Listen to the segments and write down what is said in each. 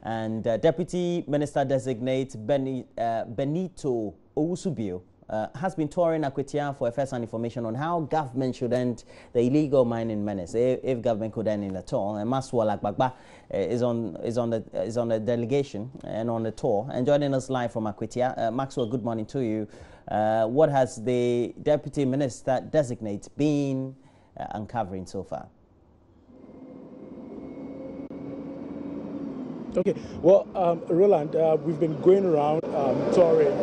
And Deputy Minister Designate Benito Owusu-Bio has been touring Akwatia for first-hand information on how government should end the illegal mining menace, if government could end it at all. And Maxwell Agbagba is on the delegation and on the tour. And joining us live from Akwatia, Maxwell, good morning to you. What has the Deputy Minister Designate been uncovering so far? Okay, well, Roland, we've been going around touring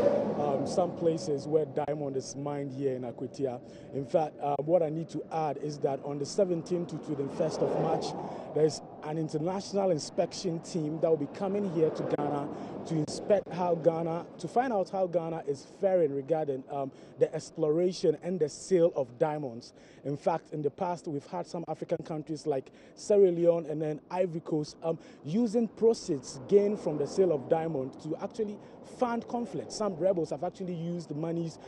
some places where diamond is mined here in Akwatia. In fact, what I need to add is that on the 17th to 21st of March, there's an international inspection team that will be coming here to Ghana to inspect to find out how Ghana is faring regarding the exploration and the sale of diamonds. In fact, in the past, we've had some African countries like Sierra Leone and then Ivory Coast using proceeds gained from the sale of diamonds to actually fund conflict. Some rebels have actually used the monies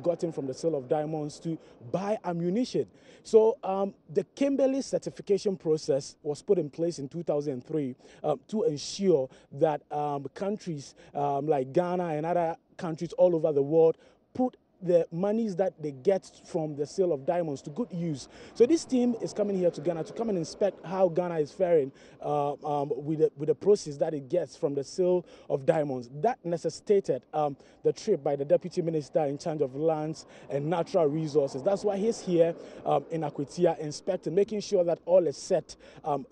gotten from the sale of diamonds to buy ammunition. So the Kimberley certification process was put in place in 2003 to ensure that countries like Ghana and other countries all over the world put the monies that they get from the sale of diamonds to good use. So this team is coming here to Ghana to come and inspect how Ghana is faring with the process that it gets from the sale of diamonds. That necessitated the trip by the Deputy Minister in charge of lands and natural resources. That's why he's here in Akwatia inspecting, making sure that all is set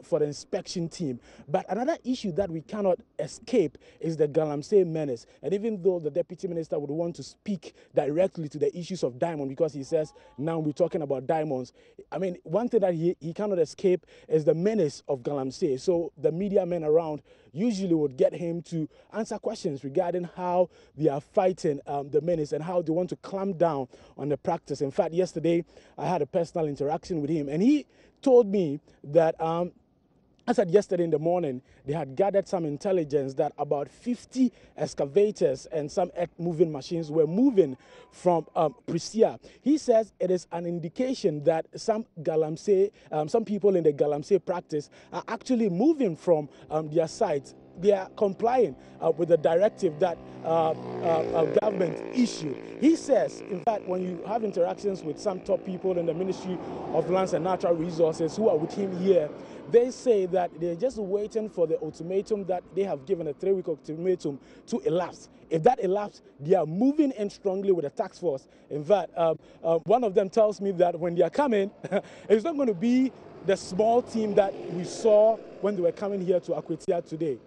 for the inspection team. But another issue that we cannot escape is the Galamsey menace. And even though the Deputy Minister would want to speak directly to the issues of diamond, because he says now we're talking about diamonds, I mean, one thing that he cannot escape is the menace of Galamsey. So the media men around usually would get him to answer questions regarding how they are fighting the menace and how they want to clamp down on the practice. In fact, yesterday I had a personal interaction with him, and he told me that I said yesterday in the morning, they had gathered some intelligence that about 50 excavators and some earth-moving machines were moving from Prisia. He says it is an indication that some people in the Galamsey practice are actually moving from their sites. They are complying with the directive that government issued. He says, in fact, when you have interactions with some top people in the Ministry of Lands and Natural Resources who are with him here, they say that they're just waiting for the ultimatum that they have given, a 3-week ultimatum, to elapse. If that elapses, they are moving in strongly with the task force. In fact, one of them tells me that when they are coming, it's not going to be the small team that we saw when they were coming here to Akwatia today.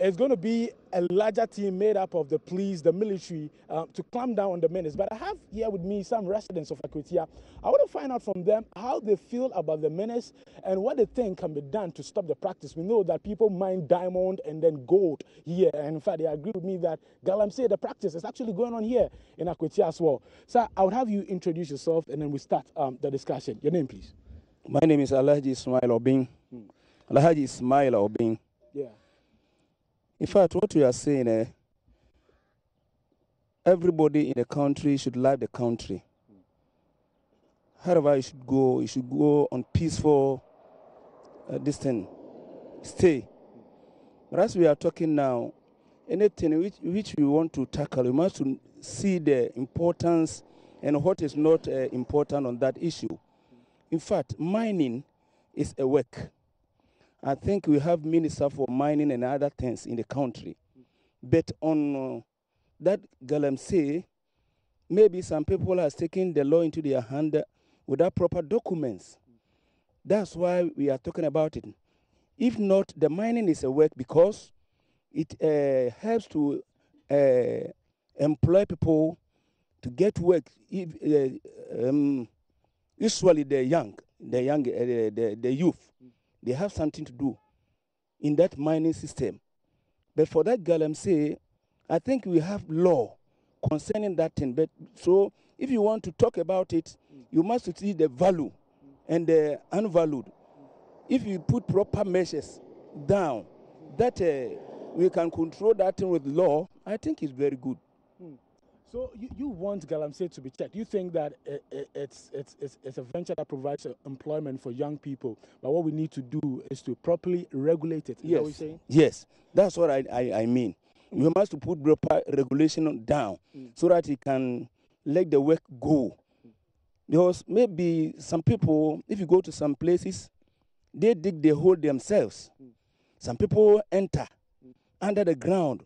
It's going to be a larger team made up of the police, the military, to clamp down on the menace. But I have here with me some residents of Akwatia. I want to find out from them how they feel about the menace and what they think can be done to stop the practice. We know that people mine diamond and then gold here. And in fact, they agree with me that Galamsey, the practice, is actually going on here in Akwatia as well. Sir, I would have you introduce yourself and then we start the discussion. Your name, please. My name is Alhaji Ismail Obing. Alhaji Ismail Obing. Yeah. In fact, what we are saying, everybody in the country should love the country. However, you should go on peaceful stay. But as we are talking now, anything which we want to tackle, we must see the importance and what is not important on that issue. In fact, mining is a work. I think we have minister for mining and other things in the country. But on that Galamsey, maybe some people are taking the law into their hand without proper documents. That's why we are talking about it. If not, the mining is a work because it helps to employ people to get work. Usually the youth. They have something to do in that mining system. But for that Galamsey, I think we have law concerning that thing. But so if you want to talk about it, you must see the value and the unvalued. If you put proper measures down, that we can control that thing with law, I think it's very good. So you want Galamsey to be checked. You think that it's a venture that provides employment for young people, but what we need to do is to properly regulate it. Is that what you're saying? Yes, that's what I mean. We must put proper regulation down so that it can let the work go. Because maybe some people, if you go to some places, they dig the hole themselves. Some people enter under the ground.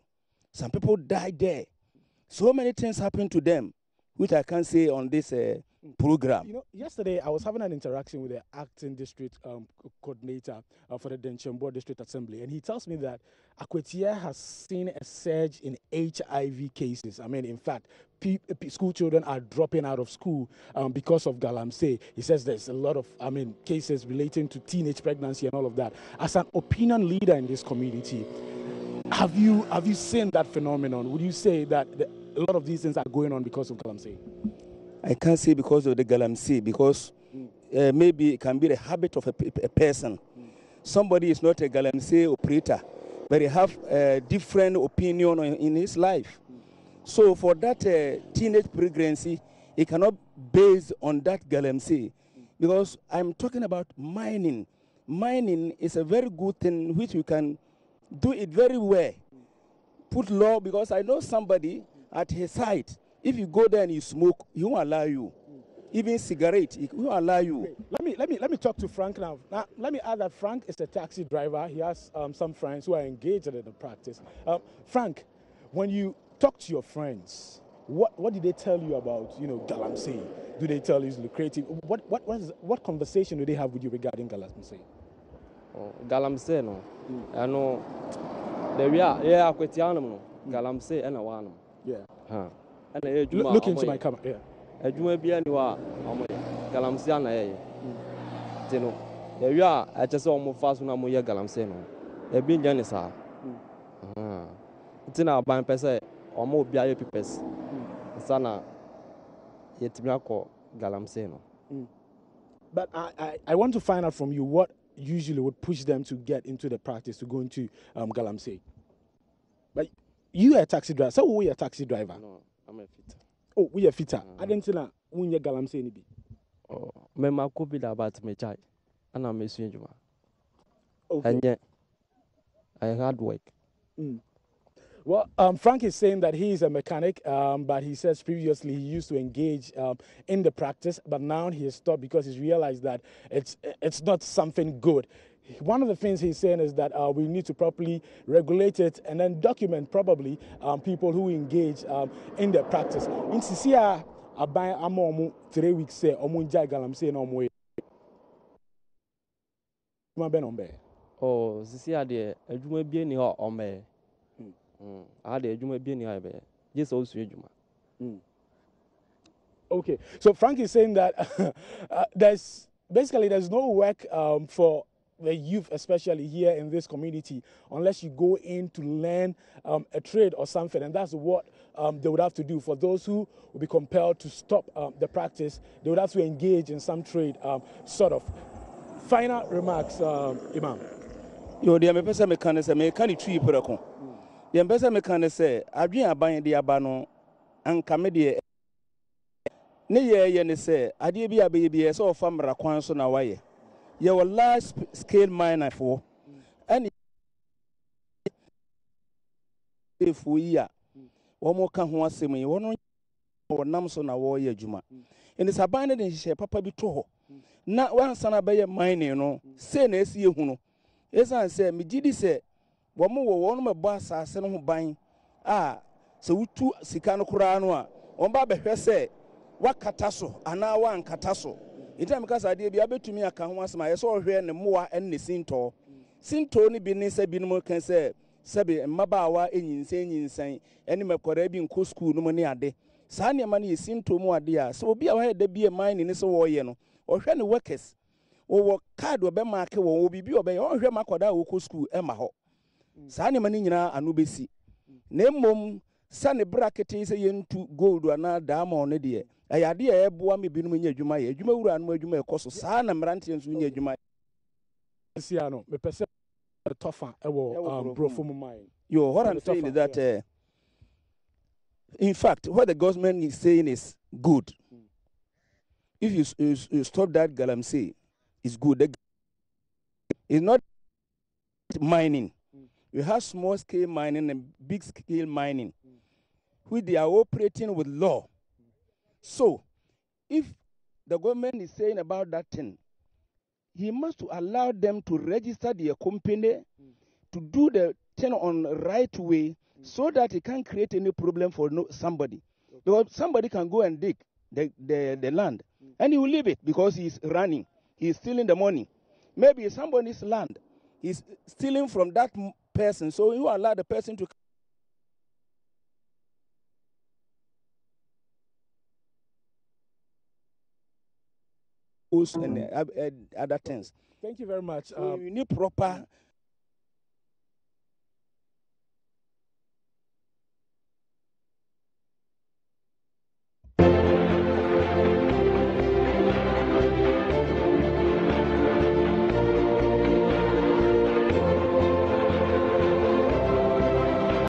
Some people die there. So many things happen to them, which I can't say on this program. You know, yesterday I was having an interaction with the acting district coordinator for the Denchembo District Assembly, and he tells me that Akwetia has seen a surge in HIV cases. I mean, in fact, school children are dropping out of school because of Galamsey. He says there's a lot of, cases relating to teenage pregnancy and all of that. As an opinion leader in this community, have you seen that phenomenon? Would you say that a lot of these things are going on because of Galamsey? I can't say because of the Galamsey, because maybe it can be the habit of a person. Somebody is not a Galamsey operator, but he have a different opinion in his life. So for that teenage pregnancy, it cannot base on that Galamsey, because I'm talking about mining. Mining is a very good thing which you can do it very well. Put law, because I know somebody at his site, if you go there and you smoke, he won't allow you. Even cigarette, he won't allow you. Let me talk to Frank now. Now, let me add that Frank is a taxi driver. He has some friends who are engaged in the practice. Frank, when you talk to your friends, what did they tell you about, Galamsey? Do they tell you it's lucrative? What conversation do they have with you regarding Galamsey? Galamsey, no. I know. Yeah, Akwetianum, Galamsey, and a one. Yeah. Look into my camera. Yeah. A Juma be anywhere. Galamsey, Tino. There you are. I just saw more fast when I'm here. Galamsey, no. A big Janissa. It's in our buying pesa or more BIA pipes. Sana yet Miyako Galamsey, no. But I want to find out from you what usually would push them to get into the practice, to go into Galamsey. But you are a taxi driver. So we are a taxi driver. No, I'm a fitter. Oh, we are fitter. I didn't know when you Galamsey ni bi. Oh, me ma ko bi da about me chai. Ana me su ejuma. Okay. And yet I hard work. Well, Frank is saying that he is a mechanic, but he says previously he used to engage in the practice, but now he has stopped because he's realized that it's not something good. One of the things he's saying is that we need to properly regulate it and then document probably people who engage in the practice. In Sisia, aban amomu 3 weeks say omunja Galamsey no mo. Oh, Sisia de adwuma bi ni ho ombe. The adwuma bi ni ha be. Just also adwuma. Okay, so Frank is saying that there's no work for the youth, especially here in this community, unless you go in to learn a trade or something, and that's what they would have to do. For those who will be compelled to stop the practice, they would have to engage in some trade, sort of. Final remarks, Imam. Yo, the ambassador mechanism, me can tree preko. The ambassador mechanism, adwin aban de abano, anka de ne ye ne say, ade bi abaye so famra kwan so na waye. Ye were large scale miner for, and if we are, one more can who was saying, one or Namson or ye juma. And it's abandoned in she papa be toho. Not one son of mining, say, ne see you. As I said, me did say, one more one of my boss are sending buying. Ah, so we two Sicano Kuranoa, on Baba say, what catasso, and now one catasso. It time because I did be able to me, I can once my soul here and more and the Sinto. Sinto ni business a binmo can say, Sabi and Mabawa in insane, any Macorebian co school no money a day. Sanya money is Sinto more dear, so be aware there be a mine in this war, or when the workers or card or bemarket will be obey or hear Macoda co school Emma Ho. Sanya money and Ubisi. Name mum, Sunny bracket is a yen to gold or another dam on a dear. I idea Boami Binuia Jumaya, Juma and where you may cost Sana Marantians Winia Juma. Siano, me perceive tougher, bro from mine. What I'm saying is that In fact, what the government is saying is good. If you stop that galamsey, it's good. It's not mining. You have small scale mining and big scale mining, which they are operating with law. So, if the government is saying about that thing, he must allow them to register their company, to do the thing on right way, so that it can't create any problem for somebody. Because somebody can go and dig the land, and he will leave it because he's running. He's stealing the money. Maybe somebody's land, he's stealing from that person, so you allow the person to and other things. Thank you very much. So you need proper